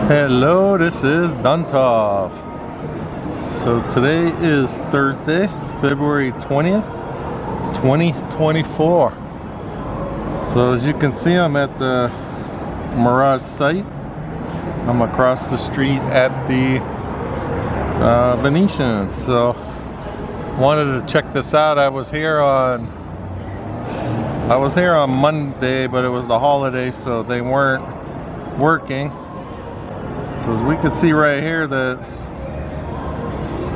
Hello, this is Duntov. So today is Thursday, February 20th, 2024. So as you can see, I'm at the Mirage site. I'm across the street at the Venetian. So wanted to check this out. I was here on Monday, but it was the holiday, so they weren't working. So as we can see right here, that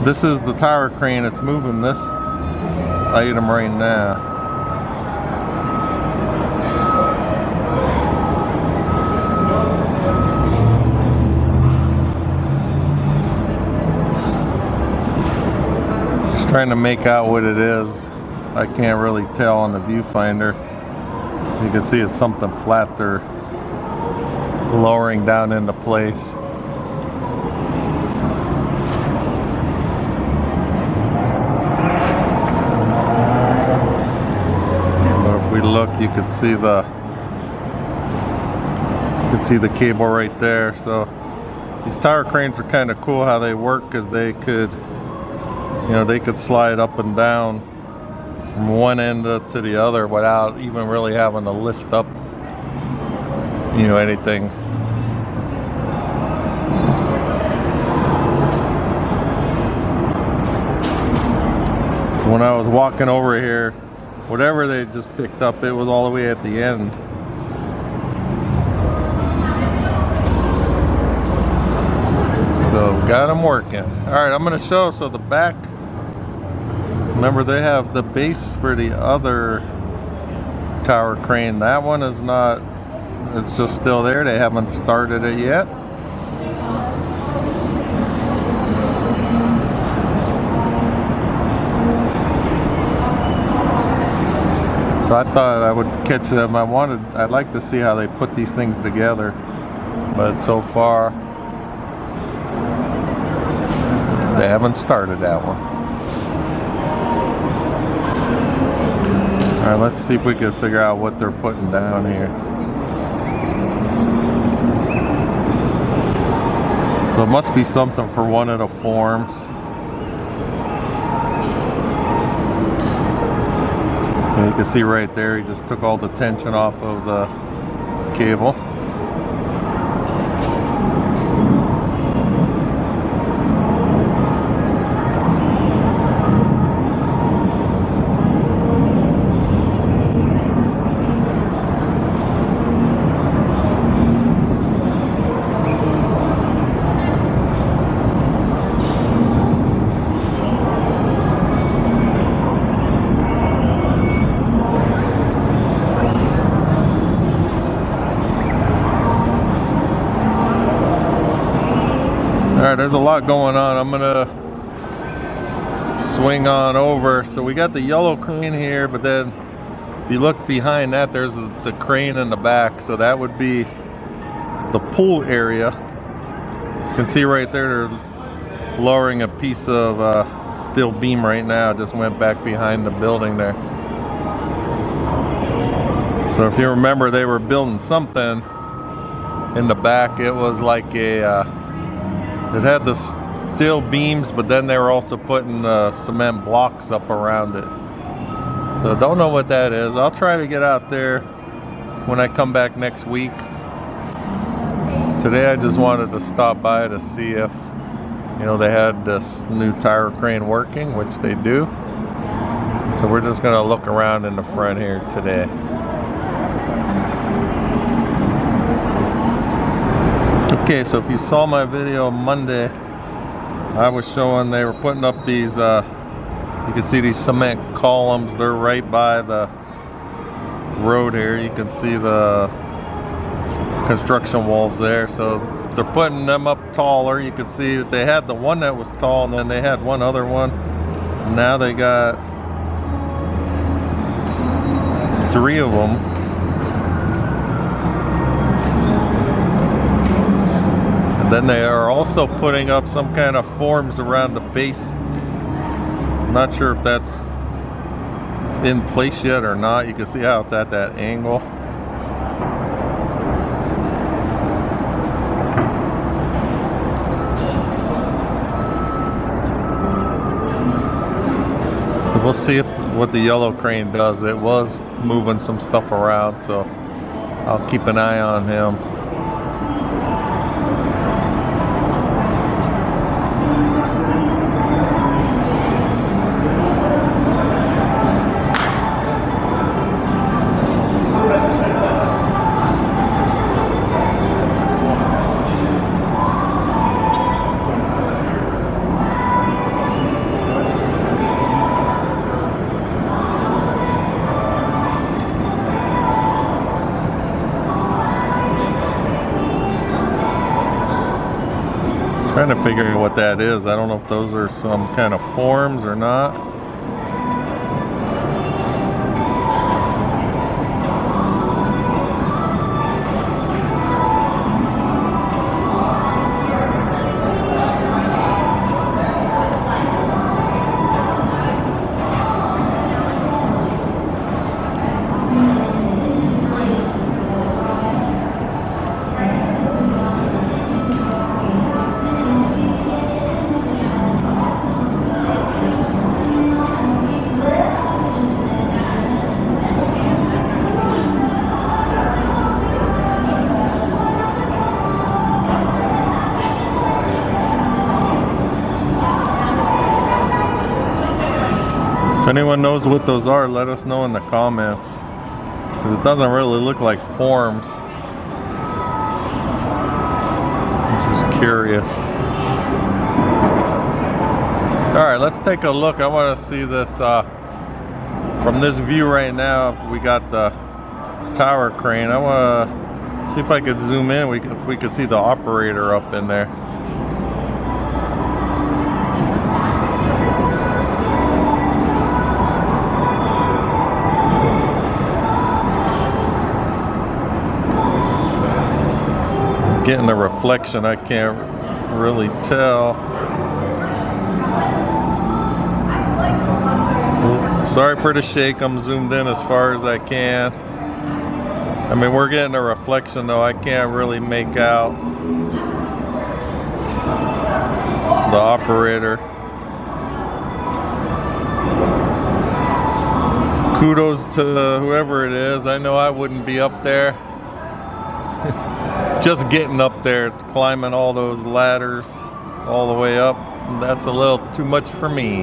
this is the tower crane. It's moving this item right now. Just trying to make out what it is. I can't really tell on the viewfinder. You can see it's something flat they're lowering down into place. If we look, you can see the cable right there. So these tower cranes are kind of cool how they work, because they could, they could slide up and down from one end to the other without even really having to lift up, anything. So when I was walking over here, whatever they just picked up, it was all the way at the end. So got them working. All right, I'm gonna show. So the back, remember they have the base for the other tower crane. That one is not, it's just still there. They haven't started it yet. So I thought I would catch them. I'd like to see how they put these things together, but so far they haven't started that one. All right, let's see if we can figure out what they're putting down here. So it must be something for one of the forms. And you can see right there, he just took all the tension off of the cable. Alright, there's a lot going on. I'm gonna swing on over. So we got the yellow crane here, but then if you look behind that, there's the crane in the back. So that would be the pool area. You can see right there, they're lowering a piece of steel beam right now. Just went back behind the building there. So if you remember, they were building something in the back. It was like a it had the steel beams, but then they were also putting cement blocks up around it. So don't know what that is. I'll try to get out there when I come back next week. Today I just wanted to stop by to see if, they had this new tower crane working, which they do. So we're just gonna look around in the front here today. Okay, so if you saw my video Monday, I was showing they were putting up these, you can see these cement columns. They're right by the road here. You can see the construction walls there. So they're putting them up taller. You can see that they had the one that was tall, and then they had one other one. Now they got 3 of them. Then they are also putting up some kind of forms around the base. I'm not sure if that's in place yet or not. You can see how it's at that angle. So we'll see if what the yellow crane does. It was moving some stuff around, so I'll keep an eye on him. Trying to figure out what that is. I don't know if those are some kind of forms or not. If anyone knows what those are, let us know in the comments, because it doesn't really look like forms. I'm just curious. Alright, let's take a look. I want to see this from this view right now. We got the tower crane. I want to see if I could zoom in, if we could see the operator up in there. Getting the reflection, I can't really tell. Sorry for the shake, I'm zoomed in as far as I can. I mean, we're getting a reflection though, I can't really make out the operator. Kudos to whoever it is. I know I wouldn't be up there. Just getting up there, climbing all those ladders all the way up, that's a little too much for me.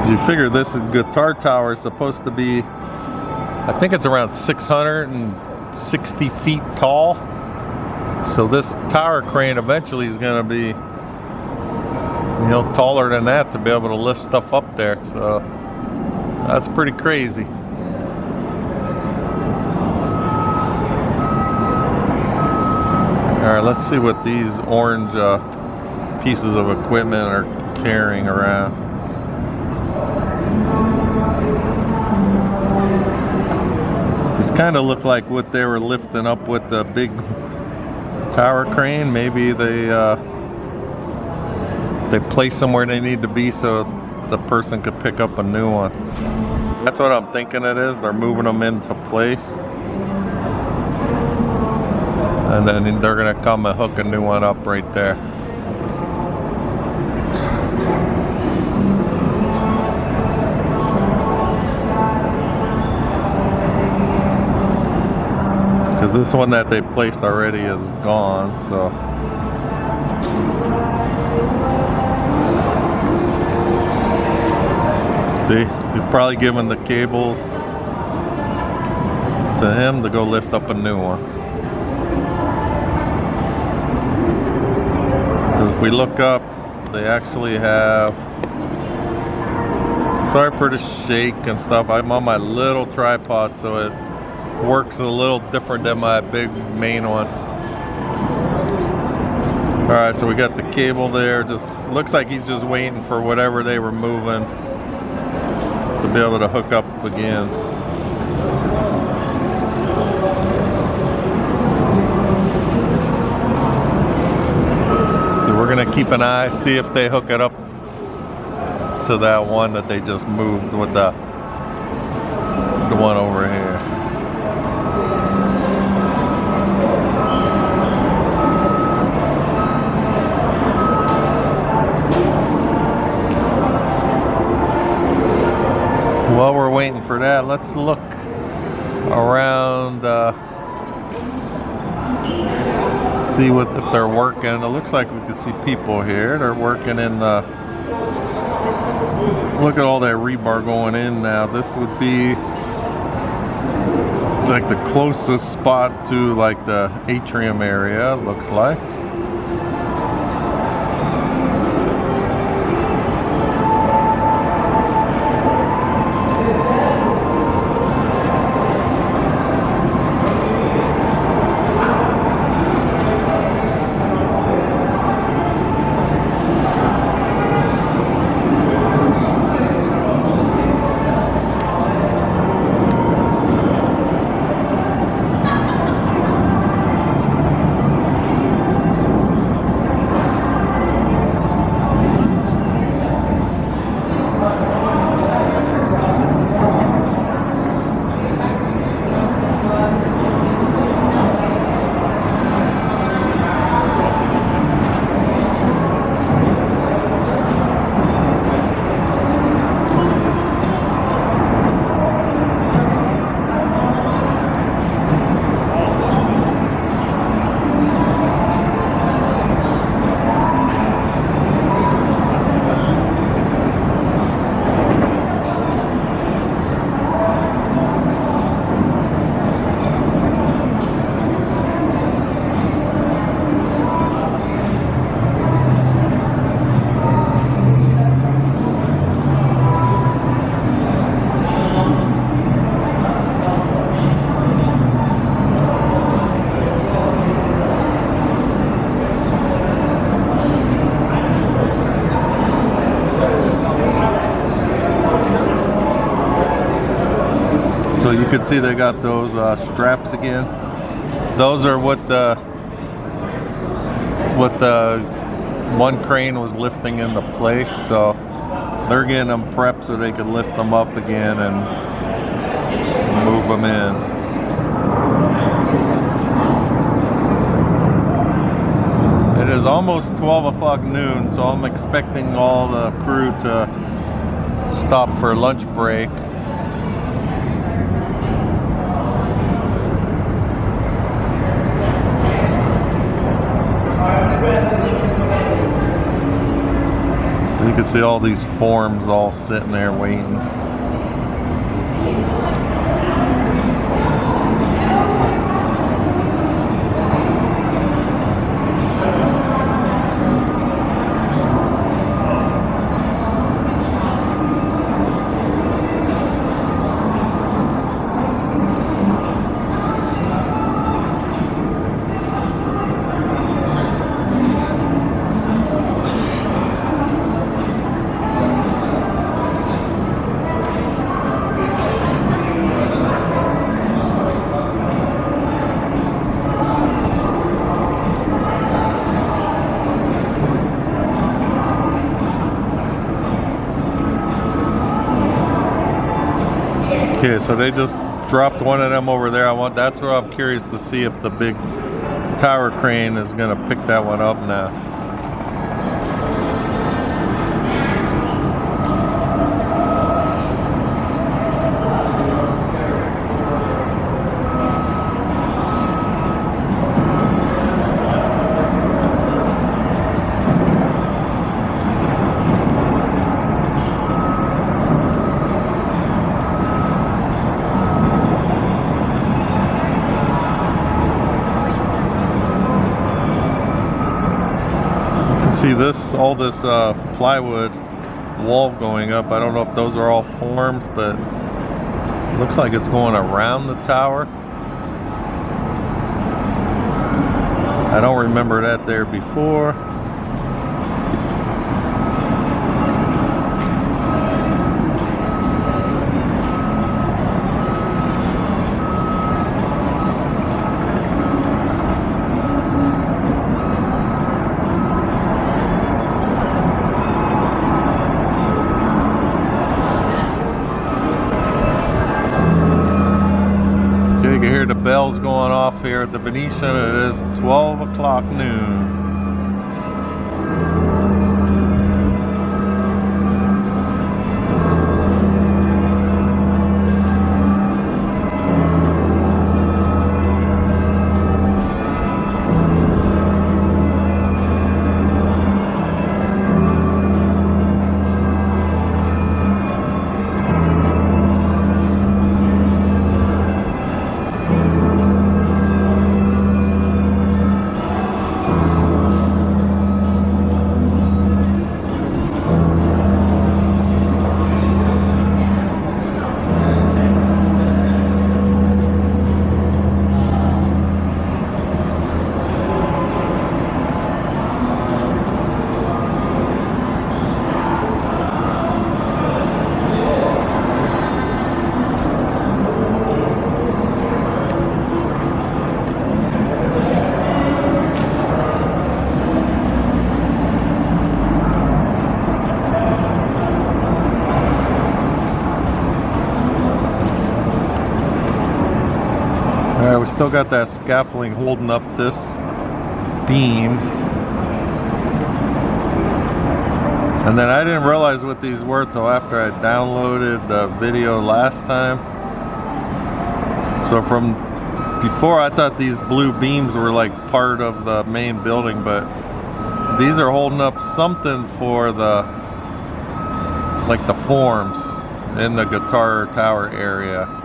You figure this guitar tower is supposed to be, I think it's around 660 feet tall. So this tower crane eventually is going to be, you know, taller than that to be able to lift stuff up there. So that's pretty crazy. All right, let's see what these orange pieces of equipment are carrying around. These kind of look like what they were lifting up with the big tower crane. Maybe they place them where they need to be so the person could pick up a new one. That's what I'm thinking it is. They're moving them into place. And then they're gonna come and hook a new one up right there. Because this one that they placed already is gone, so. See, he's probably giving the cables to him to go lift up a new one. If we look up, they actually have, sorry for the shake and stuff, I'm on my little tripod so it works a little different than my big main one. Alright, so we got the cable there, just looks like he's just waiting for whatever they were moving to be able to hook up again. So we're gonna keep an eye, see if they hook it up to that one that they just moved with the one over here. let's look around, see what if they're working. It looks like we can see people here. They're working in the, look at all that rebar going in now. This would be like the closest spot to like the atrium area, it looks like. So you can see they got those straps again. Those are what the one crane was lifting into place. So they're getting them prepped so they can lift them up again and move them in. It is almost 12 o'clock noon, so I'm expecting all the crew to stop for lunch break. You can see all these forms all sitting there waiting. Okay, so they just dropped one of them over there. That's what I'm curious to see if the big tower crane is gonna pick that one up now. See this, all this plywood wall going up. I don't know if those are all forms, but it looks like it's going around the tower. I don't remember that there before. You can hear the bells going off here at the Venetian. It is 12 o'clock noon. still got that scaffolding holding up this beam. And then I didn't realize what these were till after I downloaded the video last time. So from before, I thought these blue beams were like part of the main building, but these are holding up something for the, like the forms in the guitar tower area.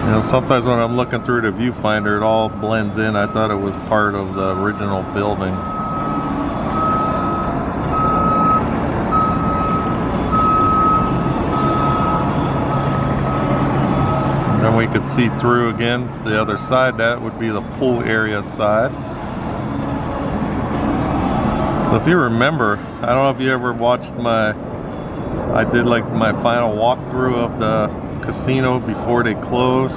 You know, sometimes when I'm looking through the viewfinder, it all blends in. I thought it was part of the original building. And then we could see through again the other side. That would be the pool area side. So if you remember, I don't know if you ever watched I did like my final walkthrough of the casino before they close.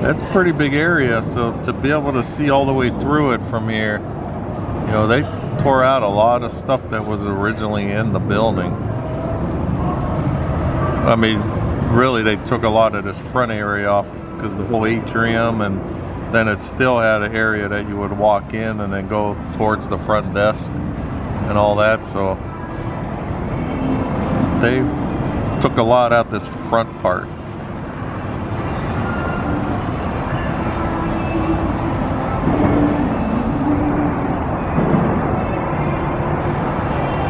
That's a pretty big area, so to be able to see all the way through it from here, you know, they tore out a lot of stuff that was originally in the building. I mean, really, they took a lot of this front area off because the whole atrium, and then it still had an area that you would walk in and then go towards the front desk and all that. So they took a lot out this front part.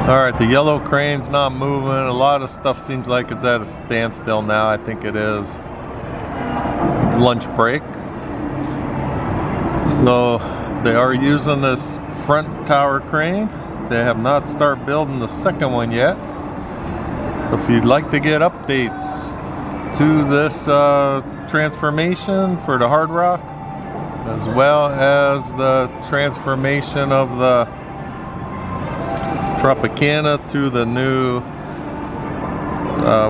All right, the yellow crane's not moving. A lot of stuff seems like it's at a standstill now. I think it is lunch break. So they are using this front tower crane. They have not started building the second one yet. So if you'd like to get updates to this transformation for the Hard Rock, as well as the transformation of the Tropicana to the new,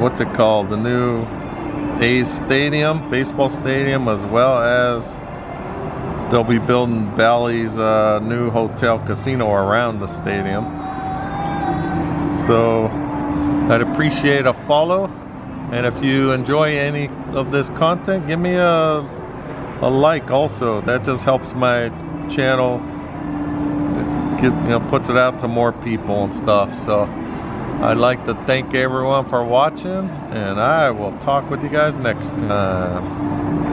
what's it called? The new A's Stadium, baseball stadium, as well as they'll be building Bally's new hotel casino around the stadium. So I'd appreciate a follow, and if you enjoy any of this content, give me a like also. That just helps my channel, puts it out to more people and stuff. So I'd like to thank everyone for watching, and I will talk with you guys next time.